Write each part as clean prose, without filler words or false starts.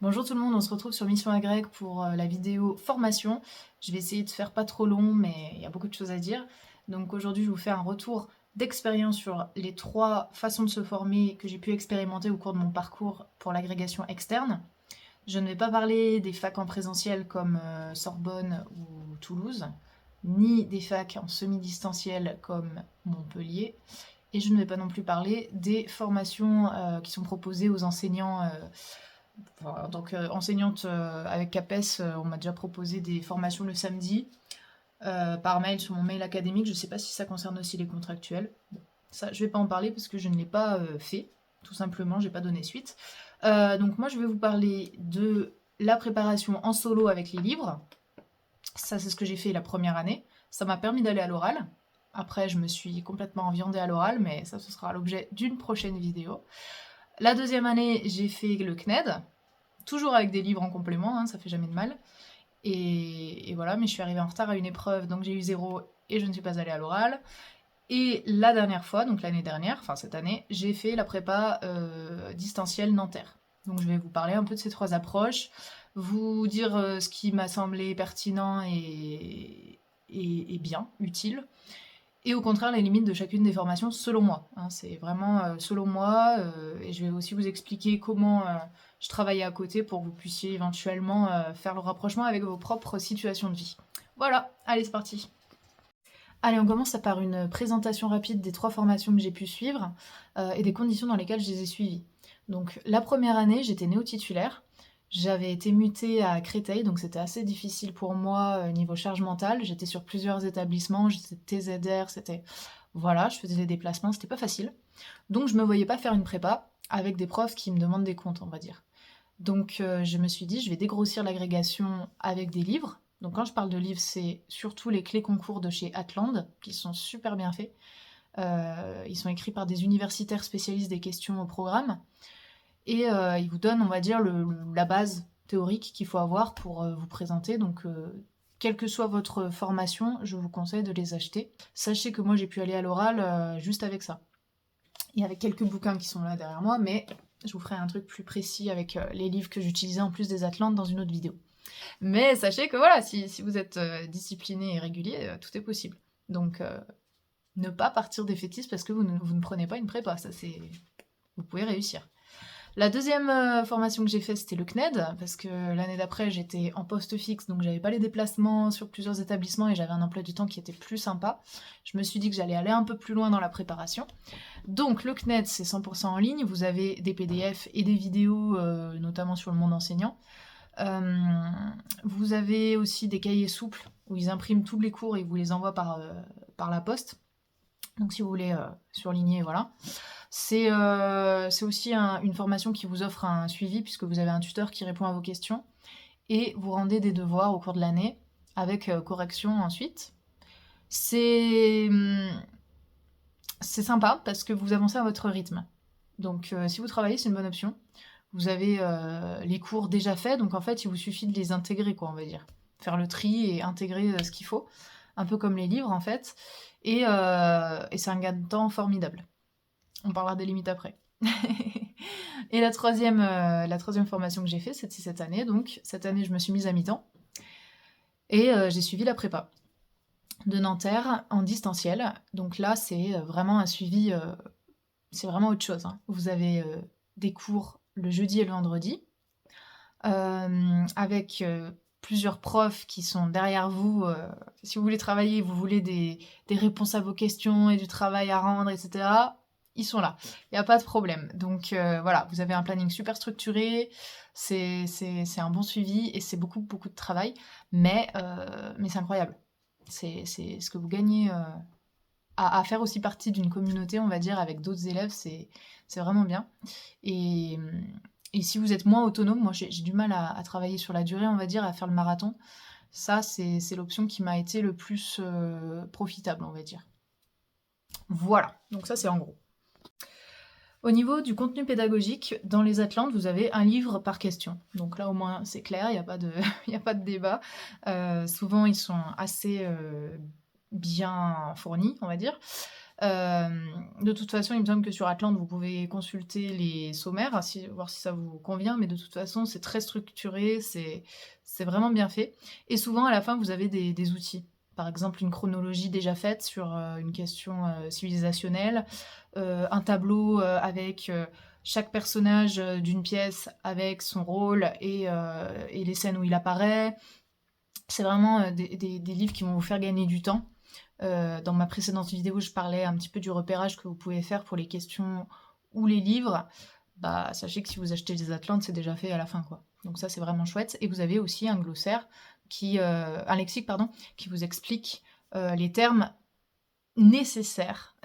Bonjour tout le monde, on se retrouve sur Mission Y pour la vidéo formation. Je vais essayer de faire pas trop long, mais il y a beaucoup de choses à dire. Donc aujourd'hui, je vous fais un retour d'expérience sur les 3 façons de se former que j'ai pu expérimenter au cours de mon parcours pour l'agrégation externe. Je ne vais pas parler des facs en présentiel comme Sorbonne ou Toulouse, ni des facs en semi-distanciel comme Montpellier, et je ne vais pas non plus parler des formations qui sont proposées aux enseignants. Voilà, donc enseignante avec CAPES, on m'a déjà proposé des formations le samedi par mail sur mon mail académique. Je ne sais pas si ça concerne aussi les contractuels. Bon, ça, je ne vais pas en parler parce que je ne l'ai pas fait, tout simplement, j'ai pas donné suite. Donc moi, je vais vous parler de la préparation en solo avec les livres. Ça, c'est ce que j'ai fait la première année. Ça m'a permis d'aller à l'oral. Après, je me suis complètement enviandée à l'oral, mais ça, ce sera l'objet d'une prochaine vidéo. La deuxième année, j'ai fait le CNED, toujours avec des livres en complément, hein, ça fait jamais de mal. Et voilà, mais je suis arrivée en retard à une épreuve, donc j'ai eu 0 et je ne suis pas allée à l'oral. Et la dernière fois, donc l'année dernière, enfin cette année, j'ai fait la prépa distancielle Nanterre. Donc je vais vous parler un peu de ces 3 approches, vous dire ce qui m'a semblé pertinent et bien, utile, et au contraire les limites de chacune des formations selon moi, hein. C'est vraiment selon moi, et je vais aussi vous expliquer comment je travaillais à côté pour que vous puissiez éventuellement faire le rapprochement avec vos propres situations de vie. Voilà, allez c'est parti. Allez, on commence par une présentation rapide des 3 formations que j'ai pu suivre et des conditions dans lesquelles je les ai suivies. Donc la première année, j'étais néo-titulaire. J'avais été mutée à Créteil, donc c'était assez difficile pour moi niveau charge mentale. J'étais sur plusieurs établissements, j'étais TZR, c'était... Voilà, je faisais des déplacements, c'était pas facile. Donc je me voyais pas faire une prépa avec des profs qui me demandent des comptes, on va dire. Donc je me suis dit, je vais dégrossir l'agrégation avec des livres. Donc quand je parle de livres, c'est surtout les clés concours de chez Atland, qui sont super bien faits. Ils sont écrits par des universitaires spécialistes des questions au programme. Et ils vous donnent, on va dire, la base théorique qu'il faut avoir pour vous présenter. Donc quelle que soit votre formation, je vous conseille de les acheter. Sachez que moi j'ai pu aller à l'oral juste avec ça. Il y avait quelques bouquins qui sont là derrière moi, mais je vous ferai un truc plus précis avec les livres que j'utilisais en plus des Atlantes dans une autre vidéo. Mais sachez que voilà, si vous êtes discipliné et régulier, tout est possible. Donc ne pas partir défaitiste parce que vous ne prenez pas une prépa, ça c'est... Vous pouvez réussir. La deuxième formation que j'ai faite, c'était le CNED, parce que l'année d'après, j'étais en poste fixe, donc j'avais pas les déplacements sur plusieurs établissements et j'avais un emploi du temps qui était plus sympa. Je me suis dit que j'allais aller un peu plus loin dans la préparation. Donc le CNED, c'est 100% en ligne, vous avez des PDF et des vidéos, notamment sur le monde enseignant. Vous avez aussi des cahiers souples, où ils impriment tous les cours et vous les envoient par la poste. Donc si vous voulez surligner, voilà. C'est aussi une formation qui vous offre un suivi, puisque vous avez un tuteur qui répond à vos questions, et vous rendez des devoirs au cours de l'année, avec correction ensuite. C'est sympa, parce que vous avancez à votre rythme. Donc si vous travaillez, c'est une bonne option. Vous avez les cours déjà faits, donc en fait, il vous suffit de les intégrer, quoi, on va dire. Faire le tri et intégrer ce qu'il faut. Un peu comme les livres, en fait. Et c'est un gain de temps formidable. On parlera des limites après. Et la troisième formation que j'ai faite, c'était cette année. Donc, cette année, je me suis mise à mi-temps. Et j'ai suivi la prépa de Nanterre en distanciel. Donc là, c'est vraiment un suivi... c'est vraiment autre chose, hein. Vous avez des cours le jeudi et le vendredi, avec plusieurs profs qui sont derrière vous. Si vous voulez travailler, vous voulez des réponses à vos questions et du travail à rendre, etc., ils sont là. Il n'y a pas de problème. Donc voilà, vous avez un planning super structuré, c'est un bon suivi et c'est beaucoup, beaucoup de travail, mais c'est incroyable. C'est ce que vous gagnez à faire aussi partie d'une communauté, on va dire, avec d'autres élèves, c'est vraiment bien. Et, et si vous êtes moins autonome, moi j'ai du mal à travailler sur la durée, on va dire, à faire le marathon. Ça, c'est l'option qui m'a été le plus profitable, on va dire. Voilà, donc ça c'est en gros. Au niveau du contenu pédagogique, dans les Atlantes, vous avez un livre par question. Donc là, au moins, c'est clair, il n'y a pas de, y a pas de débat. Souvent, ils sont assez bien fournis, on va dire. De toute façon, il me semble que sur Atlante, vous pouvez consulter les sommaires, voir si ça vous convient, mais de toute façon, c'est très structuré, c'est vraiment bien fait. Et souvent, à la fin, vous avez des outils. Par exemple, une chronologie déjà faite sur une question civilisationnelle, un tableau avec chaque personnage d'une pièce avec son rôle et les scènes où il apparaît. C'est vraiment des livres qui vont vous faire gagner du temps. Dans ma précédente vidéo, je parlais un petit peu du repérage que vous pouvez faire pour les questions ou les livres. Bah, sachez que si vous achetez des Atlantes, c'est déjà fait à la fin, quoi. Donc ça, c'est vraiment chouette. Et vous avez aussi un glossaire, un lexique, pardon, qui vous explique les termes nécessaires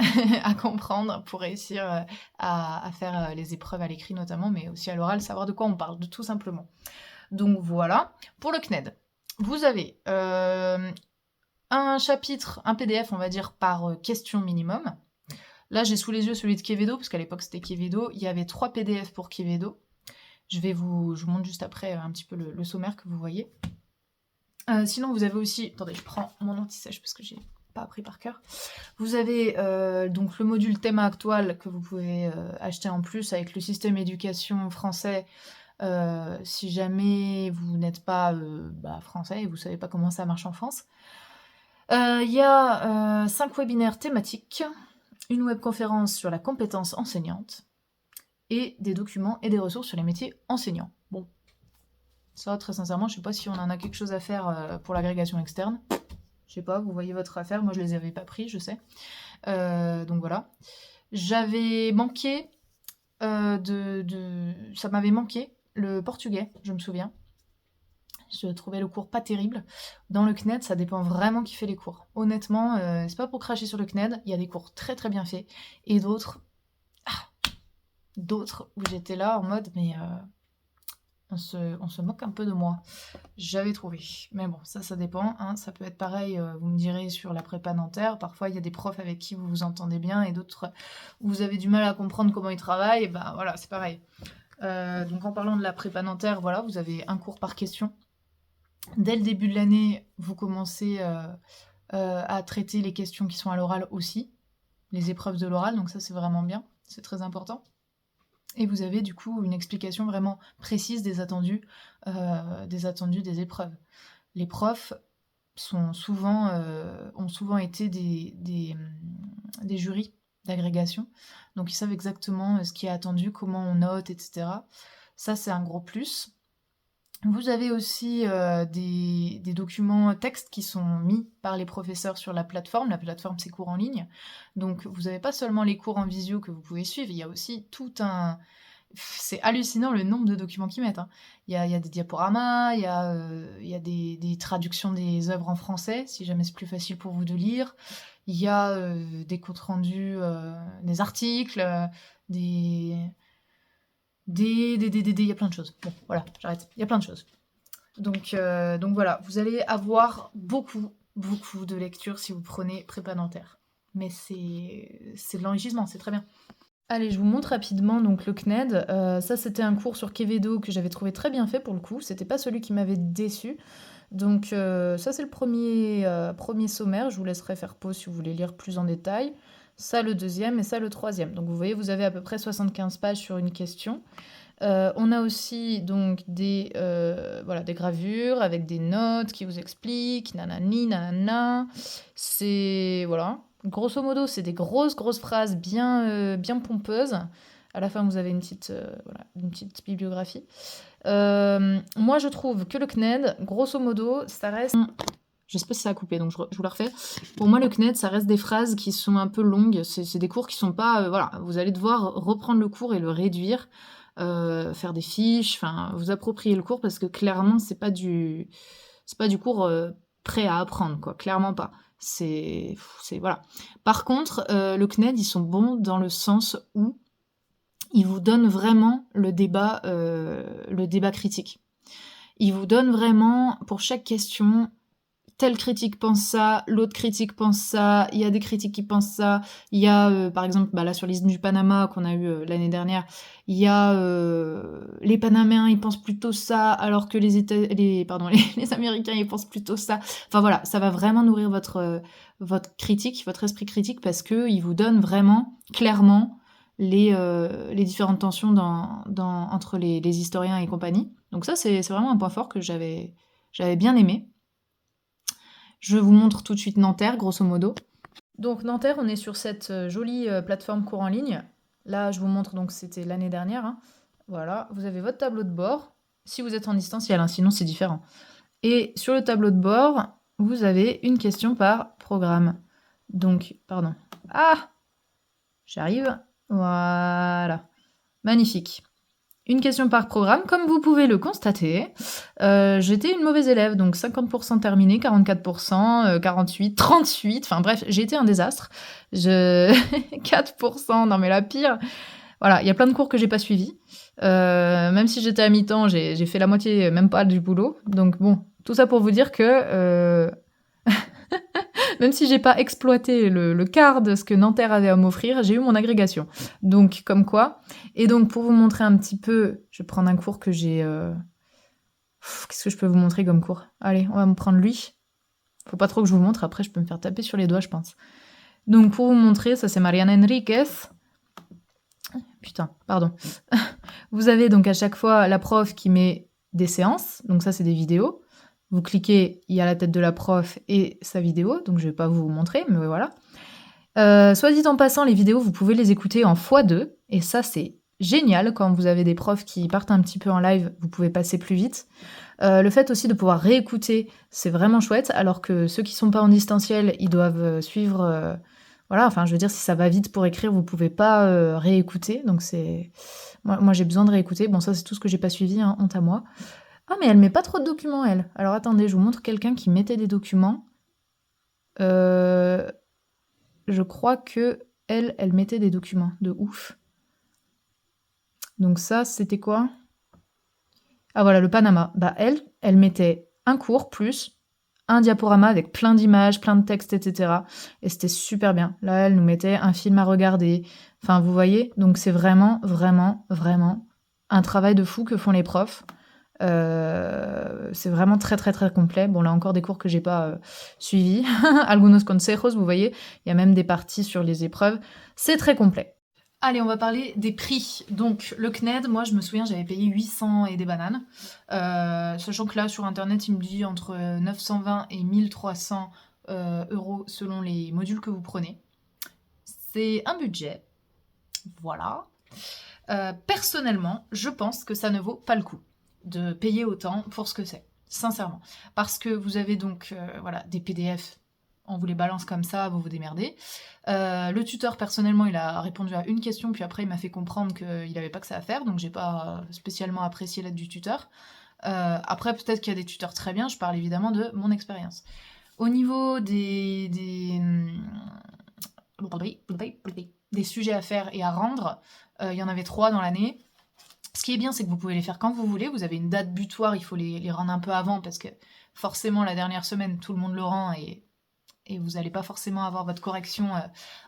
à comprendre pour réussir à faire les épreuves à l'écrit notamment, mais aussi à l'oral, savoir de quoi on parle, tout simplement. Donc voilà. Pour le CNED, vous avez un chapitre, un PDF, on va dire, par question minimum. Là, j'ai sous les yeux celui de Quevedo, parce qu'à l'époque, c'était Quevedo. Il y avait 3 PDF pour Quevedo. Je vous montre juste après un petit peu le sommaire que vous voyez. Sinon, vous avez aussi... Attendez, je prends mon anti-sèche parce que j'ai pas appris par cœur. Vous avez donc le module thème actuel que vous pouvez acheter en plus avec le système éducation français. Si jamais vous n'êtes pas français et vous savez pas comment ça marche en France. Il y a 5 webinaires thématiques, une webconférence sur la compétence enseignante et des documents et des ressources sur les métiers enseignants. Bon, ça, très sincèrement, je sais pas si on en a quelque chose à faire pour l'agrégation externe. Je sais pas, vous voyez votre affaire, moi je les avais pas pris, je sais. Donc voilà. J'avais manqué ça m'avait manqué le portugais, je me souviens. Je trouvais le cours pas terrible. Dans le CNED, ça dépend vraiment qui fait les cours. Honnêtement, c'est pas pour cracher sur le CNED, il y a des cours très très bien faits, et d'autres où j'étais là en mode, mais on se moque un peu de moi. J'avais trouvé. Mais bon, ça dépend, hein. Ça peut être pareil, vous me direz, sur la prépa dentaire. Parfois, il y a des profs avec qui vous vous entendez bien, et d'autres où vous avez du mal à comprendre comment ils travaillent, et ben voilà, c'est pareil. Donc en parlant de la prépa dentaire, voilà, vous avez un cours par question. Dès le début de l'année, vous commencez à traiter les questions qui sont à l'oral aussi, les épreuves de l'oral, donc ça c'est vraiment bien, c'est très important. Et vous avez du coup une explication vraiment précise des attendus des épreuves. Les profs ont souvent été des jurys d'agrégation, donc ils savent exactement ce qui est attendu, comment on note, etc. Ça c'est un gros plus. Vous avez aussi des documents textes qui sont mis par les professeurs sur la plateforme. La plateforme, c'est cours en ligne. Donc, vous n'avez pas seulement les cours en visio que vous pouvez suivre, il y a aussi tout un... C'est hallucinant le nombre de documents qu'ils mettent, hein. Il y a des diaporamas, il y a des traductions des œuvres en français, si jamais c'est plus facile pour vous de lire. Il y a des comptes rendus, des articles, des... il y a plein de choses. Bon, voilà, j'arrête. Il y a plein de choses. Donc voilà, vous allez avoir beaucoup de lectures si vous prenez prépa dentaire. Mais c'est de l'enrichissement, c'est très bien. Allez, je vous montre rapidement donc le CNED. Ça, c'était un cours sur Quevedo que j'avais trouvé très bien fait pour le coup. C'était pas celui qui m'avait déçu. Donc ça, c'est le premier sommaire. Je vous laisserai faire pause si vous voulez lire plus en détail. Ça, le deuxième, et ça, le troisième. Donc vous voyez, vous avez à peu près 75 pages sur une question. On a aussi donc des gravures avec des notes qui vous expliquent, nanani, nanana. C'est, voilà, grosso modo, c'est des grosses phrases bien pompeuses. À la fin, vous avez une petite bibliographie. Moi, je trouve que le CNED, grosso modo, ça reste... Je sais pas si ça a coupé, donc je vous la refais. Pour moi, le CNED, ça reste des phrases qui sont un peu longues. C'est des cours qui sont pas... voilà, vous allez devoir reprendre le cours et le réduire, faire des fiches, enfin, vous approprier le cours, parce que clairement, c'est pas du cours prêt à apprendre, quoi. Clairement pas. Voilà. Par contre, le CNED, ils sont bons dans le sens où ils vous donnent vraiment le débat critique. Ils vous donnent vraiment, pour chaque question, telle critique pense ça, l'autre critique pense ça, il y a des critiques qui pensent ça, il y a, par exemple, là sur l'île du Panama qu'on a eu l'année dernière, il y a les Panaméens, ils pensent plutôt ça, alors que les Américains, ils pensent plutôt ça. Enfin voilà, ça va vraiment nourrir votre critique, votre esprit critique, parce qu'il vous donne vraiment, clairement, les différentes tensions entre les historiens et compagnie. Donc ça, c'est vraiment un point fort que j'avais bien aimé. Je vous montre tout de suite Nanterre, grosso modo. Donc Nanterre, on est sur cette jolie plateforme cours en ligne. Là, je vous montre, donc c'était l'année dernière. Hein. Voilà, vous avez votre tableau de bord. Si vous êtes en distanciel, hein, sinon c'est différent. Et sur le tableau de bord, vous avez une question par programme. Donc, pardon. Ah, j'arrive. Voilà. Magnifique. Une question par programme, comme vous pouvez le constater. J'étais une mauvaise élève, donc 50% terminé, 44%, 48, 38, enfin bref, j'ai été un désastre. 4%, non mais la pire. Voilà, il y a plein de cours que j'ai pas suivis. Même si j'étais à mi-temps, j'ai fait la moitié, même pas du boulot. Donc bon, tout ça pour vous dire que même si j'ai pas exploité le quart de ce que Nanterre avait à m'offrir, j'ai eu mon agrégation. Donc, comme quoi. Et donc, pour vous montrer un petit peu, je vais prendre un cours que j'ai... Qu'est-ce que je peux vous montrer comme cours? Allez, on va me prendre lui. Faut pas trop que je vous montre, après je peux me faire taper sur les doigts, je pense. Donc, pour vous montrer, ça c'est Mariana Enriquez. Putain, pardon. Vous avez donc à chaque fois la prof qui met des séances, donc ça c'est des vidéos. Vous cliquez, il y a la tête de la prof et sa vidéo, donc je vais pas vous montrer, mais voilà. Soit dit en passant, les vidéos, vous pouvez les écouter en x2, et ça c'est génial, quand vous avez des profs qui partent un petit peu en live, vous pouvez passer plus vite. Le fait aussi de pouvoir réécouter, c'est vraiment chouette, alors que ceux qui sont pas en distanciel, ils doivent suivre... voilà, enfin je veux dire, si ça va vite pour écrire, vous pouvez pas réécouter, donc c'est... Moi j'ai besoin de réécouter, bon ça c'est tout ce que j'ai pas suivi, hein, honte à moi. Ah mais elle met pas trop de documents, elle. Alors attendez, je vous montre quelqu'un qui mettait des documents. Je crois que elle mettait des documents, de ouf. Donc ça, c'était quoi? Ah voilà, le Panama. Bah elle mettait un cours plus un diaporama avec plein d'images, plein de textes, etc. Et c'était super bien. Là, elle nous mettait un film à regarder. Enfin, vous voyez? Donc c'est vraiment, vraiment, vraiment un travail de fou que font les profs. C'est vraiment très, très, très complet. Bon, là encore des cours que j'ai pas suivis. Algunos consejos, vous voyez? Il y a même des parties sur les épreuves. C'est très complet. Allez, on va parler des prix. Donc, le CNED, moi, je me souviens, j'avais payé 800 et des bananes. Sachant que là, sur Internet, il me dit entre 920 et 1300 euros selon les modules que vous prenez. C'est un budget. Voilà. Personnellement, je pense que ça ne vaut pas le coup de payer autant pour ce que c'est. Sincèrement. Parce que vous avez donc voilà, des PDF, on vous les balance comme ça, vous vous démerdez. Le tuteur, personnellement, il a répondu à une question, puis après il m'a fait comprendre qu'il n'avait pas que ça à faire, donc j'ai pas spécialement apprécié l'aide du tuteur. Après, peut-être qu'il y a des tuteurs très bien, je parle évidemment de mon expérience. Au niveau des sujets à faire et à rendre, il y en avait 3 dans l'année. Ce qui est bien, c'est que vous pouvez les faire quand vous voulez. Vous avez une date butoir, il faut les rendre un peu avant parce que forcément, la dernière semaine, tout le monde le rend et vous n'allez pas forcément avoir votre correction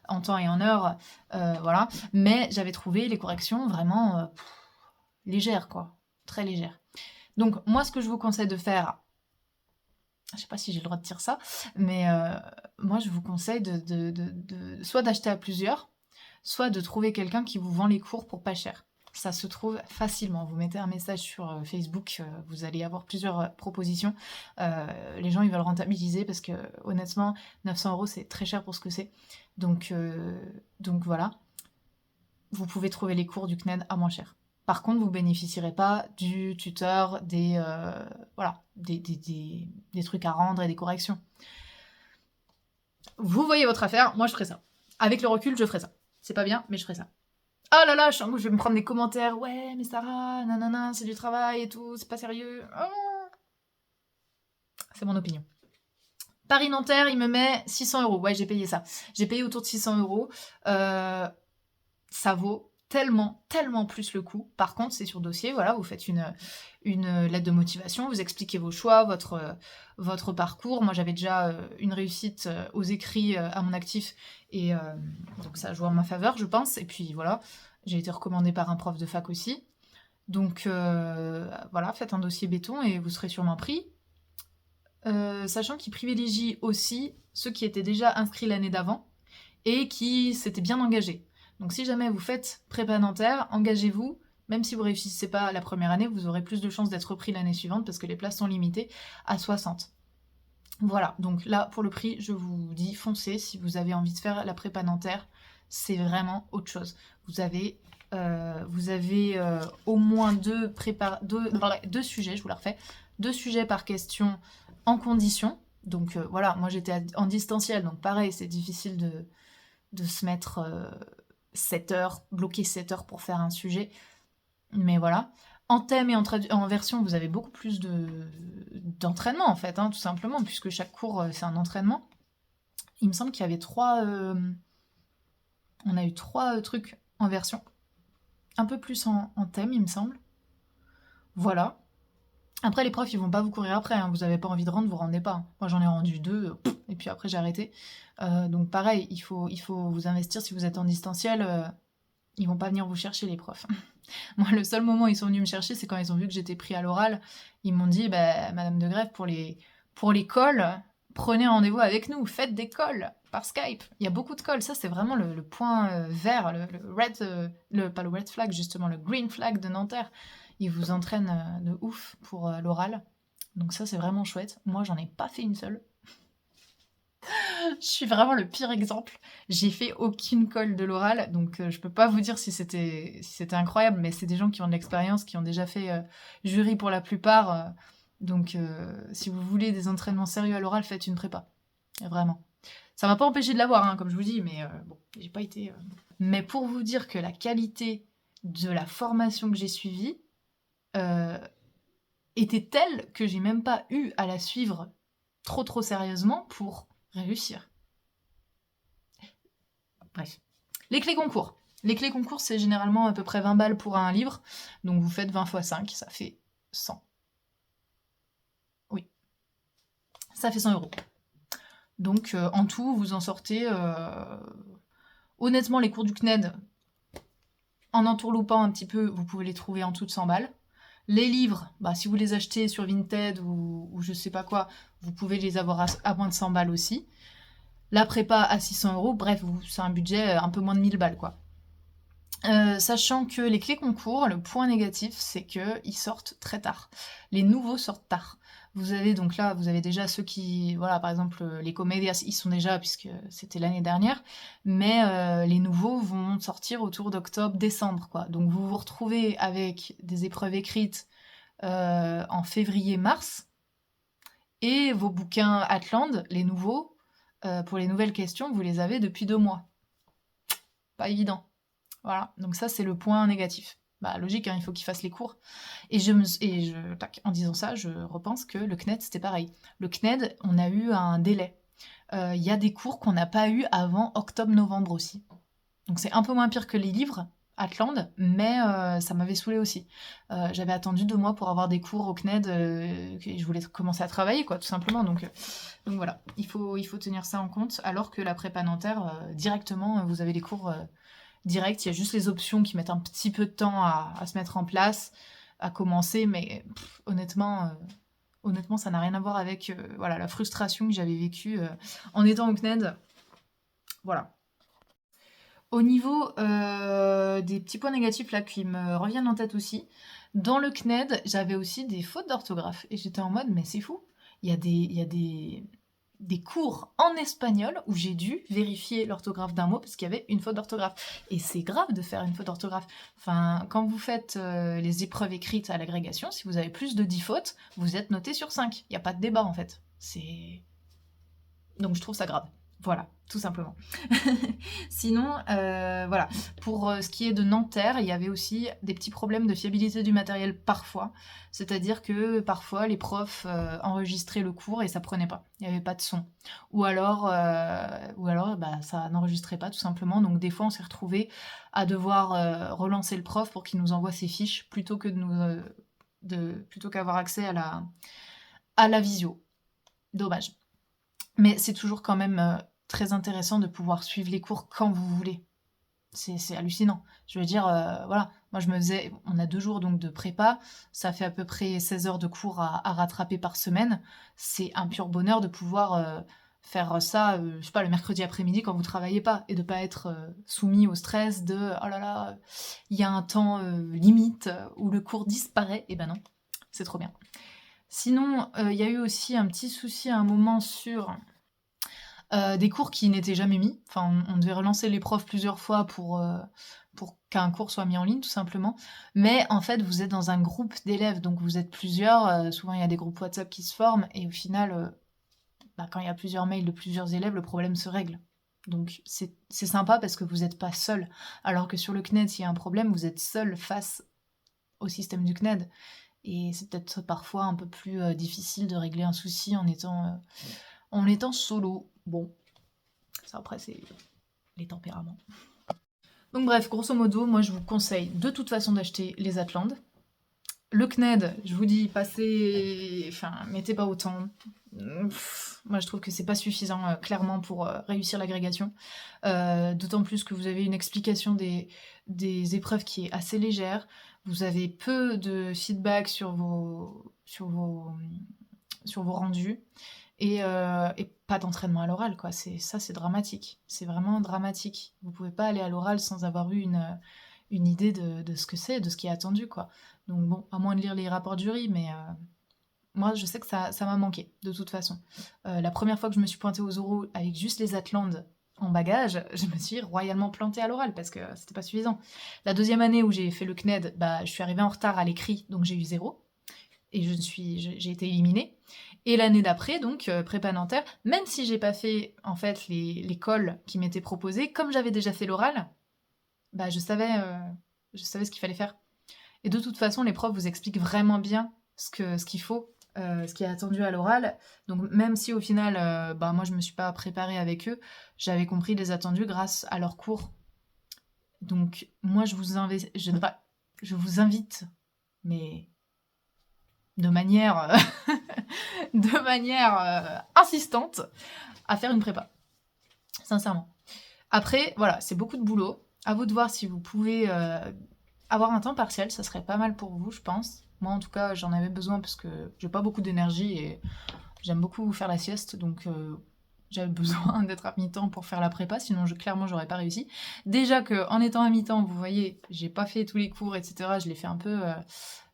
en temps et en heure. Voilà. Mais j'avais trouvé les corrections vraiment légères, quoi. Très légères. Donc, moi, ce que je vous conseille de faire, je sais pas si j'ai le droit de dire ça, mais moi, je vous conseille soit d'acheter à plusieurs, soit de trouver quelqu'un qui vous vend les cours pour pas cher. Ça se trouve facilement. Vous mettez un message sur Facebook, vous allez avoir plusieurs propositions. Les gens, ils veulent rentabiliser parce que, honnêtement, 900 euros, c'est très cher pour ce que c'est. Donc voilà. Vous pouvez trouver les cours du CNED à moins cher. Par contre, vous ne bénéficierez pas du tuteur, voilà, des trucs à rendre et des corrections. Vous voyez votre affaire, moi je ferai ça. Avec le recul, je ferai ça. C'est pas bien, mais je ferai ça. Oh là là, je vais me prendre des commentaires. Ouais, mais Sarah, nanana, c'est du travail et tout, c'est pas sérieux. Oh. C'est mon opinion. Paris-Nanterre, il me met 600 euros. Ouais, j'ai payé ça. J'ai payé autour de 600 euros. Ça vaut tellement, tellement plus le coup. Par contre, c'est sur dossier, voilà, vous faites une lettre de motivation, vous expliquez vos choix, votre parcours. Moi, j'avais déjà une réussite aux écrits à mon actif, et donc ça joue en ma faveur, je pense. Et puis voilà, j'ai été recommandée par un prof de fac aussi. Donc voilà, faites un dossier béton et vous serez sûrement pris. Sachant qu'il privilégie aussi ceux qui étaient déjà inscrits l'année d'avant et qui s'étaient bien engagés. Donc si jamais vous faites prépa dentaire, engagez-vous. Même si vous ne réussissez pas la première année, vous aurez plus de chances d'être repris l'année suivante parce que les places sont limitées à 60. Voilà, donc là, pour le prix, je vous dis foncez si vous avez envie de faire la prépa dentaire. C'est vraiment autre chose. Vous avez au moins deux sujets, je vous la refais, 2 sujets par question en condition. Donc voilà, moi j'étais en distanciel, donc pareil, c'est difficile de se mettre 7 heures, bloquer 7 heures pour faire un sujet. Mais voilà. En thème et en version, vous avez beaucoup plus d'entraînement en fait, hein, tout simplement, puisque chaque cours c'est un entraînement. Il me semble qu'il y avait 3... on a eu 3 trucs en version. Un peu plus en thème, il me semble. Voilà. Après, les profs, ils vont pas vous courir après, hein. Vous n'avez pas envie de rendre, vous rendez pas. Moi, j'en ai rendu 2, et puis après, j'ai arrêté. Donc pareil, il faut vous investir si vous êtes en distanciel. Ils vont pas venir vous chercher, les profs. Moi, le seul moment où ils sont venus me chercher, c'est quand ils ont vu que j'étais pris à l'oral. Ils m'ont dit, bah, Madame de Grève, pour les calls, prenez rendez-vous avec nous, faites des calls par Skype. Il y a beaucoup de calls, ça c'est vraiment le point vert, le red, pas le red flag justement, le green flag de Nanterre. Ils vous entraînent de ouf pour l'oral. Donc ça c'est vraiment chouette. Moi j'en ai pas fait une seule. Je suis vraiment le pire exemple. J'ai fait aucune colle de l'oral, donc je peux pas vous dire si c'était incroyable, mais c'est des gens qui ont de l'expérience, qui ont déjà fait jury pour la plupart. Donc si vous voulez des entraînements sérieux à l'oral, faites une prépa. Vraiment. Ça m'a pas empêché de l'avoir, hein, comme je vous dis, mais bon, j'ai pas été... Mais pour vous dire que la qualité de la formation que j'ai suivie était telle que j'ai même pas eu à la suivre trop sérieusement pour réussir. Bref. Les clés concours. Les clés concours, c'est généralement à peu près 20 balles pour un livre. Donc vous faites 20 x 5, ça fait 100. Oui. Ça fait 100 €. Donc en tout, vous en sortez... Honnêtement, les cours du CNED, en entourloupant un petit peu, vous pouvez les trouver en dessous de 100 balles. Les livres, bah, si vous les achetez sur Vinted ou je sais pas quoi, vous pouvez les avoir à moins de 100 balles aussi. La prépa à 600 €, bref, c'est un budget un peu moins de 1000 balles, quoi. Sachant que les clés concours, le point négatif, c'est qu'ils sortent très tard. Les nouveaux sortent tard. Vous avez donc là, vous avez déjà ceux qui, voilà, par exemple, les comédias, ils sont déjà, puisque c'était l'année dernière, mais les nouveaux vont sortir autour d'octobre, décembre, quoi. Donc vous vous retrouvez avec des épreuves écrites en février-mars, et vos bouquins Atland, les nouveaux, pour les nouvelles questions, vous les avez depuis 2 mois. Pas évident. Voilà, donc ça c'est le point négatif. Bah logique, hein, il faut qu'ils fassent les cours. Et en disant ça, je repense que le CNED c'était pareil. Le CNED, on a eu un délai. Il y a des cours qu'on n'a pas eu avant octobre-novembre aussi. Donc c'est un peu moins pire que les livres, Atland, mais ça m'avait saoulé aussi. J'avais attendu 2 mois pour avoir des cours au CNED, et je voulais commencer à travailler, quoi, tout simplement. Donc voilà, il faut tenir ça en compte, alors que la prépa Nanterre, directement, vous avez les cours direct, il y a juste les options qui mettent un petit peu de temps à se mettre en place, à commencer, mais honnêtement, ça n'a rien à voir avec voilà, la frustration que j'avais vécue en étant au CNED. Voilà. Au niveau des petits points négatifs là qui me reviennent en tête aussi, dans le CNED, j'avais aussi des fautes d'orthographe. Et j'étais en mode, mais c'est fou. Il y a des cours en espagnol où j'ai dû vérifier l'orthographe d'un mot parce qu'il y avait une faute d'orthographe. Et c'est grave de faire une faute d'orthographe. Enfin, quand vous faites les épreuves écrites à l'agrégation, si vous avez plus de 10 fautes, vous êtes noté sur 5. Il n'y a pas de débat en fait. Donc je trouve ça grave. Voilà, tout simplement. Sinon, voilà, pour ce qui est de Nanterre, il y avait aussi des petits problèmes de fiabilité du matériel parfois. C'est-à-dire que parfois les profs enregistraient le cours et ça prenait pas. Il n'y avait pas de son. Ou alors bah, ça n'enregistrait pas tout simplement. Donc des fois on s'est retrouvés à devoir relancer le prof pour qu'il nous envoie ses fiches plutôt que plutôt qu'avoir accès à la visio. Dommage. Mais c'est toujours quand même très intéressant de pouvoir suivre les cours quand vous voulez. C'est hallucinant. Je veux dire, voilà, moi on a 2 jours donc de prépa, ça fait à peu près 16 heures de cours à rattraper par semaine. C'est un pur bonheur de pouvoir faire ça, je sais pas, le mercredi après-midi quand vous travaillez pas et de pas être soumis au stress de oh là là, il y a un temps limite où le cours disparaît. Et ben non, c'est trop bien. Sinon, il y a eu aussi un petit souci à un moment sur des cours qui n'étaient jamais mis. Enfin, on devait relancer les profs plusieurs fois pour qu'un cours soit mis en ligne, tout simplement. Mais en fait, vous êtes dans un groupe d'élèves, donc vous êtes plusieurs. Souvent, il y a des groupes WhatsApp qui se forment, et au final, bah, quand il y a plusieurs mails de plusieurs élèves, le problème se règle. Donc c'est sympa parce que vous n'êtes pas seul. Alors que sur le CNED, s'il y a un problème, vous êtes seul face au système du CNED. Et c'est peut-être parfois un peu plus difficile de régler un souci en étant solo. Bon, ça après c'est les tempéraments. Donc bref, grosso modo, moi je vous conseille de toute façon d'acheter les Atlantes. Le CNED, je vous dis, mettez pas autant. Moi je trouve que c'est pas suffisant clairement pour réussir l'agrégation. D'autant plus que vous avez une explication des épreuves qui est assez légère. Vous avez peu de feedback sur vos rendus. Et pas d'entraînement à l'oral, quoi. C'est dramatique. C'est vraiment dramatique. Vous pouvez pas aller à l'oral sans avoir eu une idée de ce que c'est, de ce qui est attendu, quoi. Donc bon, à moins de lire les rapports de jury, mais moi, je sais que ça m'a manqué, de toute façon. La première fois que je me suis pointée aux oraux avec juste les Atlantes en bagage, je me suis royalement plantée à l'oral parce que c'était pas suffisant. La deuxième année où j'ai fait le CNED, bah, je suis arrivée en retard à l'écrit, donc j'ai eu 0. Et j'ai été éliminée. Et l'année d'après, donc prépa Nanterre, même si j'ai pas fait en fait les cols qui m'étaient proposés, comme j'avais déjà fait l'oral, bah je savais ce qu'il fallait faire. Et de toute façon, les profs vous expliquent vraiment bien ce qu'il faut, ce qui est attendu à l'oral. Donc même si au final, bah moi je me suis pas préparée avec eux, j'avais compris les attendus grâce à leurs cours. Donc moi je vous invite, mais de manière insistante à faire une prépa. Sincèrement. Après, voilà, c'est beaucoup de boulot. À vous de voir si vous pouvez avoir un temps partiel, ça serait pas mal pour vous, je pense. Moi, en tout cas, j'en avais besoin parce que j'ai pas beaucoup d'énergie et j'aime beaucoup faire la sieste, donc j'avais besoin d'être à mi-temps pour faire la prépa, sinon clairement j'aurais pas réussi. Déjà que en étant à mi-temps, vous voyez, j'ai pas fait tous les cours, etc. Je l'ai fait un peu...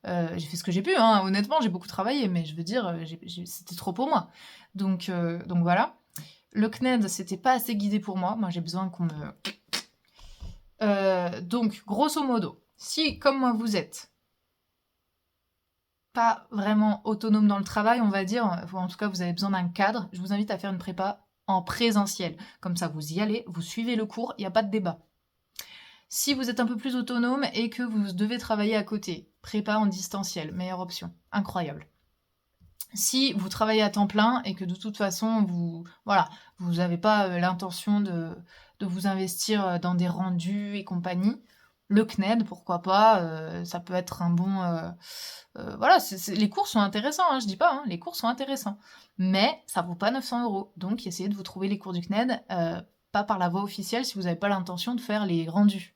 j'ai fait ce que j'ai pu, hein. Honnêtement, j'ai beaucoup travaillé, mais je veux dire, c'était trop pour moi. Donc voilà. Le CNED, c'était pas assez guidé pour moi. Moi, j'ai besoin qu'on me... donc, grosso modo, si, comme moi, vous êtes pas vraiment autonome dans le travail, on va dire, ou en tout cas, vous avez besoin d'un cadre, je vous invite à faire une prépa en présentiel. Comme ça, vous y allez, vous suivez le cours, il n'y a pas de débat. Si vous êtes un peu plus autonome et que vous devez travailler à côté, prépa en distanciel, meilleure option, incroyable. Si vous travaillez à temps plein et que de toute façon, vous n'avez pas l'intention de vous investir dans des rendus et compagnie, le CNED, pourquoi pas, ça peut être un bon... voilà, les cours sont intéressants, hein, je dis pas, hein, les cours sont intéressants. Mais ça vaut pas 900 €. Donc essayez de vous trouver les cours du CNED, pas par la voie officielle si vous n'avez pas l'intention de faire les rendus.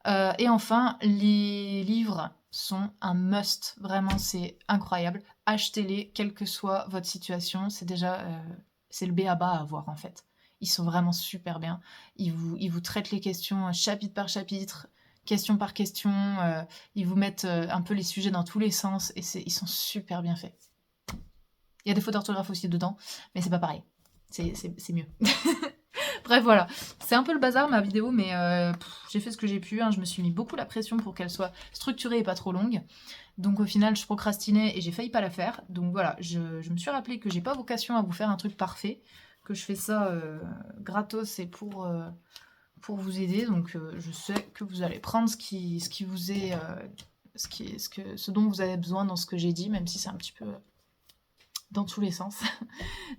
Et enfin, les livres sont un must. Vraiment, c'est incroyable. Achetez-les, quelle que soit votre situation. C'est déjà... c'est le b.a-ba à avoir, en fait. Ils sont vraiment super bien. Ils vous traitent les questions chapitre par chapitre, question par question. Ils vous mettent un peu les sujets dans tous les sens. Et ils sont super bien faits. Il y a des fautes d'orthographe aussi dedans, mais c'est pas pareil. C'est mieux. Bref, voilà. C'est un peu le bazar, ma vidéo, mais j'ai fait ce que j'ai pu. Hein. Je me suis mis beaucoup la pression pour qu'elle soit structurée et pas trop longue. Donc au final, je procrastinais et j'ai failli pas la faire. Donc voilà, je me suis rappelé que j'ai pas vocation à vous faire un truc parfait, que je fais ça gratos et pour vous aider. Donc je sais que vous allez prendre ce qui vous est... ce dont vous avez besoin dans ce que j'ai dit, même si c'est un petit peu dans tous les sens.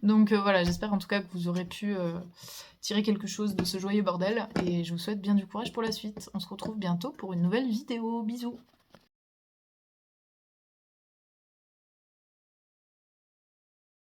Donc voilà, j'espère en tout cas que vous aurez pu tirer quelque chose de ce joyeux bordel, et je vous souhaite bien du courage pour la suite. On se retrouve bientôt pour une nouvelle vidéo. Bisous!